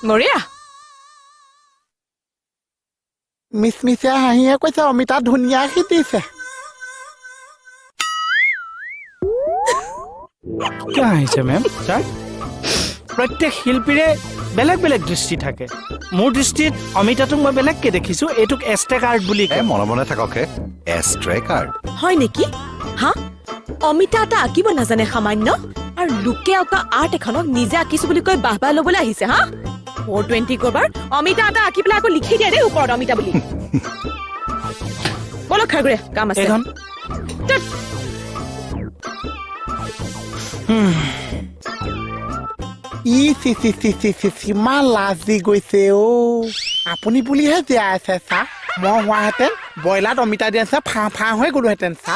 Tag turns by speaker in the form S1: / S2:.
S1: বঢ়িয়া
S2: মিছমিছে হাঁহিয়ে কৈছে অমিতা ধুনীয়া শিকিছে
S3: কিয় আহিছে মেম ছাৰ প্ৰত্যেক শিল্পীৰে বেলেগ বেলেগ দৃষ্টি থাকে মোৰ দৃষ্টিত অমিতাটোক মই বেলেগকে দেখিছো এইটোক এষ্ট্ৰেক আৰ্ট বুলি কয়
S4: মনে মনে থাকক এষ্ট্ৰেক আৰ্ট
S1: হয় নেকি হা অমিতা এটা আঁকিব নাজানে সামান্য আৰু লোকে অঁকা আৰ্ট এখনক নিজে আঁকিছো বুলি কৈ বাহ বাহ ল'বলৈ আহিছে হা 420 কৰবাৰ অমিতা এটা আঁকি পেলাই আকৌ লিখি দিয়ে দেই ওপৰত অমিতা বুলি বলক খাৰগুৰে কাম আছে
S3: এইখন
S2: ইমান লাজি গৈছে অ আপুনি বুলিহে জীয়াই আছে চা মই হোৱাহেঁতেন ব্ৰইলাৰত অমিতা দিয়া চা ফাঁ ফাঁ হৈ গলোহেঁতেন চা